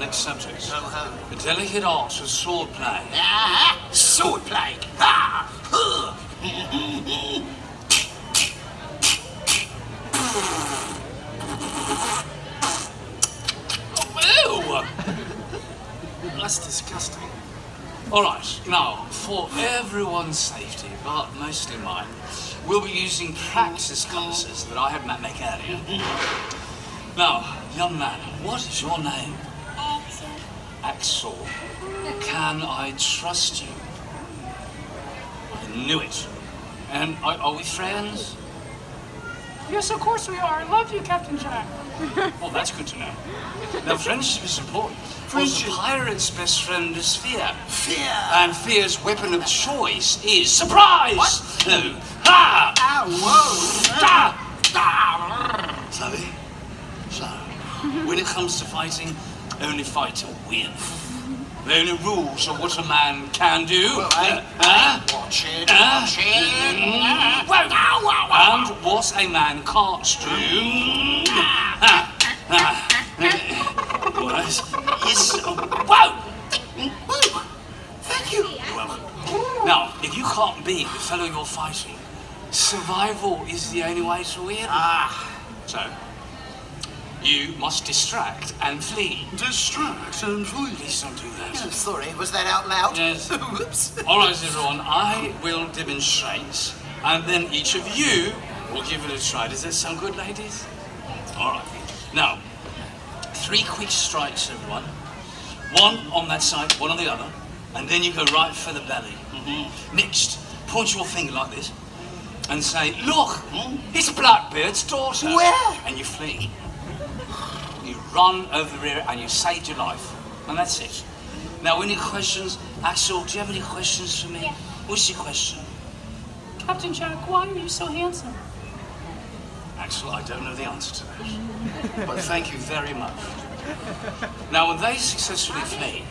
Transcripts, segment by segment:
next subject. Oh. The delicate art of sword play. Sword play. Ah. Ew! That's disgusting. All right, now, for everyone's safety, but mostly mine, we'll be using practice classes that I had Matt make earlier. Now, young man, what is your name? Axel. Axel. Can I trust you? I knew it. And are we friends? Yes, of course we are. I love you, Captain Jack. Well, that's good to know. Now, friendship is important. Because a pirate's best friend is fear. Fear. And fear's weapon of choice is surprise! What? No. Ha! Ow, whoa. Ah! Chloe, so, when it comes to fighting, only fight to win. The only rules are what a man can do. Well, watch it. And what a man can't do. Whoa! Thank you. You're welcome. Now, if you can't beat the fellow you're fighting, survival is the only way to win. So, you must distract and flee. Distract and flee. Please don't do that. Oh, sorry, was that out loud? Yes. Whoops. All right, everyone, I will demonstrate, and then each of you will give it a try. Does that sound good, ladies? All right. Now, 3 quick strikes, everyone. 1 on that side, 1 on the other, and then you go right for the belly. Next, point your finger like this and say, "Look, it's Blackbeard's daughter." Where? And you flee. You run over the rear and you saved your life. And that's it. Now, any questions? Axel, do you have any questions for me? Yeah. What's your question? Captain Jack, why are you so handsome? Axel, I don't know the answer to that. But thank you very much. Now, when they successfully flee,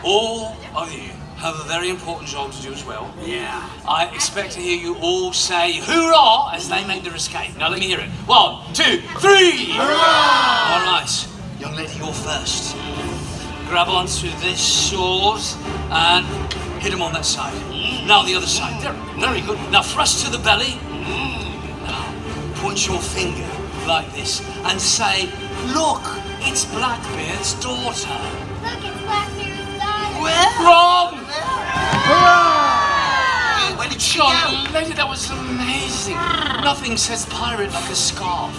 all of you have a very important job to do as well. Yeah. I expect to hear you all say "Hoorah!" as they make their escape. Now, let me hear it. 1, 2, 3! Hoorah! All right, young lady, you're first. Grab onto this sword and hit him on that side. Now, the other side. There, very good. Now, thrust to the belly. Now, point your finger like this and say, "Look, it's Blackbeard's daughter." Look, it's Blackbeard's daughter. Where? Wrong! Hey, where did she go? Young lady, that was amazing. Nothing says pirate like a scarf.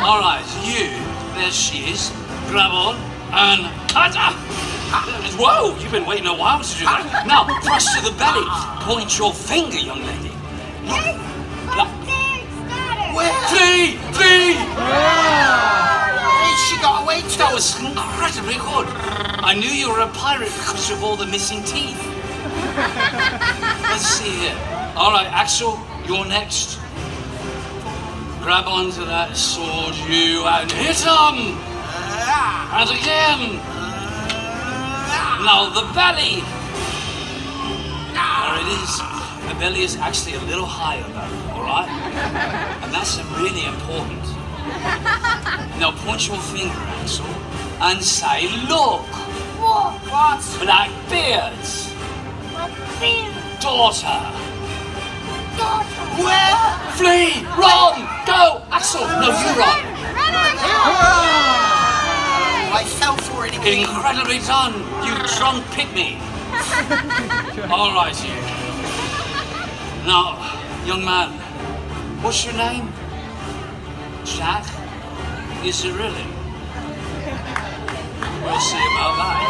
All right, you, there she is. Grab on and... Whoa, you've been waiting a while to do that. Now, thrust to the belly. Point your finger, young lady. There's Blackbeard's daughter. Where? Flee! Flee! Hey, she got away too. That was incredibly good. I knew you were a pirate because of all the missing teeth. Let's see here. All right, Axel, you're next. Grab onto that sword, you, and hit him! And again! Now the belly! There it is. The belly is actually a little higher though, all right? And that's really important. Now point your finger, Axel, and say, "Look! What? Blackbeard's Blackbeard's daughter!" daughter. Where? Flee! Run! Go! Axel! No, you run! I fell for it again. Incredibly done, you drunk pygmy! All right, you. Now, young man, what's your name? Jack? Is it really? We'll see about that.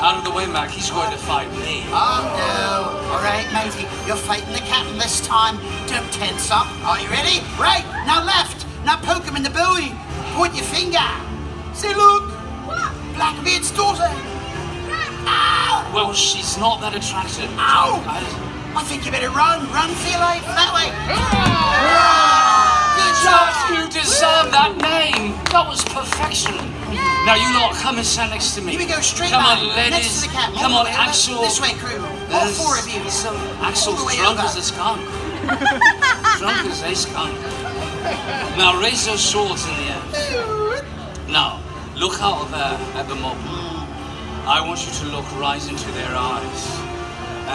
Out of the way, Mac, he's going to fight me. Oh no. All right, matey, you're fighting the captain this time. Don't tense up. Are you ready? Right, now left. Now poke him in the belly. Point your finger. Say, "Look, Blackbeard's daughter." Ow! Well, she's not that attractive. Ow! Guys. I think you better run. Run for your life. That way. Good Jack, job. you deserve that name. That was perfection. Now you lot, come and stand next to me. Here we go, straight Come back. on, ladies. Next to the captain. Come All on, the way over. Axel. This way, crew. All 4 of you. Axel's All the way drunk over. as a skunk. Drunk as a skunk. Now raise those swords in the air. Now, look out there at the mob. I want you to look right into their eyes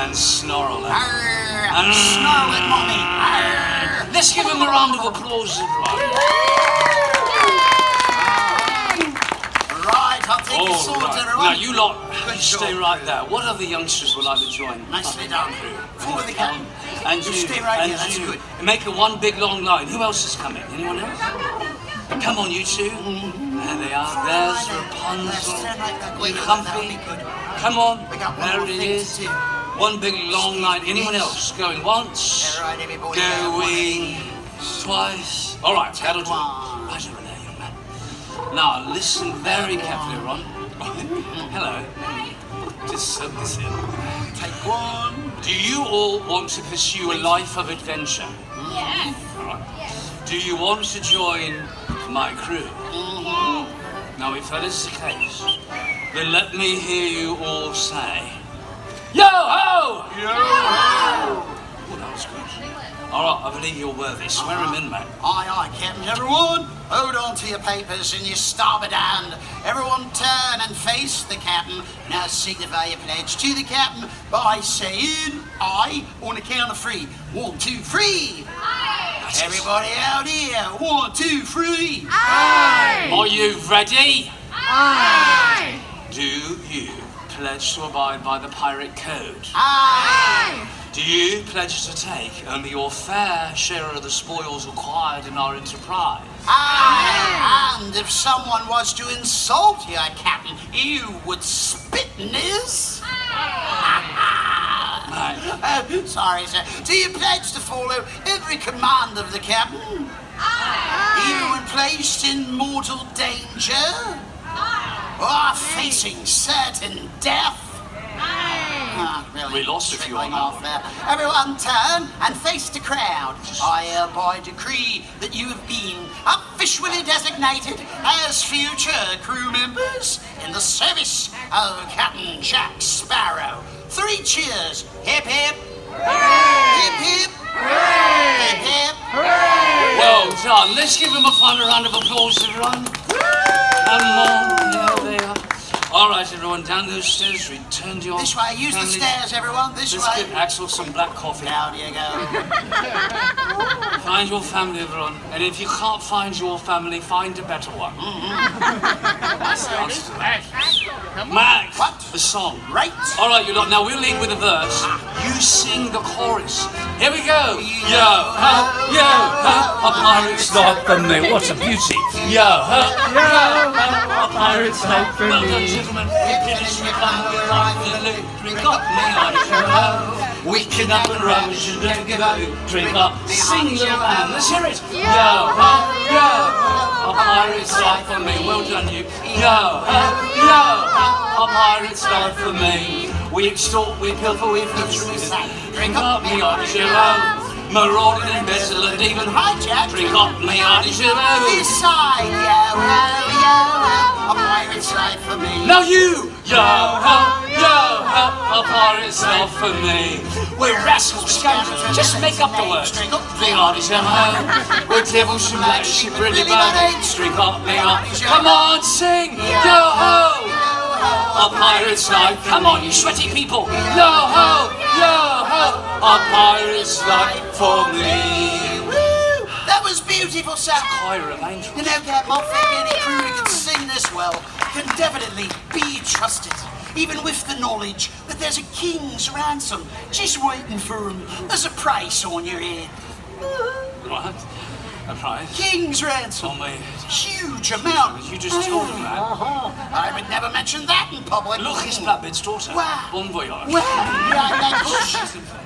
and snarl at them. Arr, snarl at mommy. Arr. Let's give him a round of applause, everyone. Right, I'll take your All swords, right. everyone. Now you lot, Good you stay job. right there. What other youngsters would like to join? Nicely done. Follow the captain. And You you, stay right and here, that's you. good. Make a one big long line. Who else is coming? Anyone else? Come on, you two. There they are. There's Rapunzel. You comfy? Come on. There it is. One big long line. Anyone else? Going once. Going twice. All right, that'll do. Right over there, young man. Now, listen very carefully, Ron. Hello. Just soak this in. Take one. Do you all want to pursue a life of adventure? Yes. All right. Do you want to join my crew? Now, if that is the case, then let me hear you all say, Yo ho! Yo ho! Oh, that was good. All right, I believe you're worthy. Swear him in, mate. Aye, aye, Captain. Everyone, hold on to your papers in your starboard hand. Everyone turn and face the captain. Now signify your pledge to the captain by saying aye on the count of 3. 1, 2, 3. Aye. Everybody out here. 1, 2, 3. Aye. Are you ready? Aye. Do you pledge to abide by the pirate code? Aye. Do you pledge to take only your fair share of the spoils acquired in our enterprise? Aye. And if someone was to insult your captain, you would spit in his? Right. Sorry, sir. Do you pledge to follow every command of the captain? Aye. Even when placed in mortal danger? Or facing certain death? Really We lost a few on trickling that off one. there. Everyone turn and face the crowd. I hereby decree that you have been officially designated as future crew members in the service of Captain Jack Sparrow. 3 cheers. Hip hip. Hip hip. Hip hip. Well done. Let's give him a final round of applause, everyone. Come on, there they are. All right, everyone, down those stairs. Return to your This way. Use the families. stairs, everyone. This Let's way. get Axel some black coffee. Down you go. Find your family, everyone. And if you can't find your family, find a better one. That's the answer to that. Max, What? the song. Right. All right, you lot. Now we'll lead with a verse. You sing the chorus. Here we go. Yo ho, a pirate's not for me. What a beauty. Yo ho, a pirate's not for me. Well done, gentlemen. Drink up, waking up and rush and don't give out. Drink up, sing little man. Let's hear it. Yo ho, a pirate's life for me. Well done, you. Yo ho, a pirate's life for me. We extort, we pilfer, we fluctuate. Drink up, me Irish hero. Marauding, embezzle, and even hijack. Drink up, me Irish hero. This side, yo ho, a pirate's life for me. Now you, yo ho, a pirate's life for me. We're rascals, scoundrels, just make up the words. Drink up, Me Irish hero. We're devils who like shit really bad. Drink up, me Irish. Come on, sing, yo ho. A pirate's life. Come on, you sweaty people. Yo ho, a pirate's life for me. Woo! That was beautiful, sir. Choir of angels. You know, Captain, I think any crew who can sing this well can definitely be trusted. Even with the knowledge that there's a king's ransom just waiting for them as a price on your head. What? A price? King's ransom. On me. Huge amount. You just told him that. I would never mention that in public. Look, it's Blackbeard's daughter. Wow. Bon voyage. Well, behind that bush.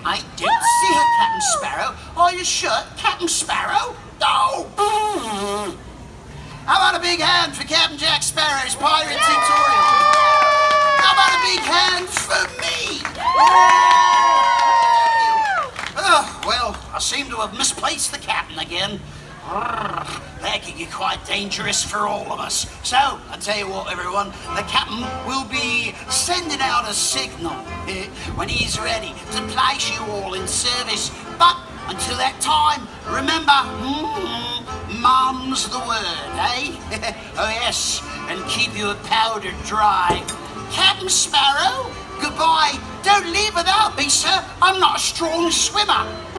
I didn't see her, Captain Sparrow. Are you sure, Captain Sparrow? Oh! How about a big hand for Captain Jack Sparrow's pirate tutorial? How about a big hand for me? Oh, well, I seem to have misplaced the captain again. That could get quite dangerous for all of us. So, I tell you what, everyone, the captain will be sending out a signal when he's ready to place you all in service. But until that time, remember, Mum's the word, eh? Oh yes, and keep your powder dry. Captain Sparrow, goodbye. Don't leave without me, sir. I'm not a strong swimmer.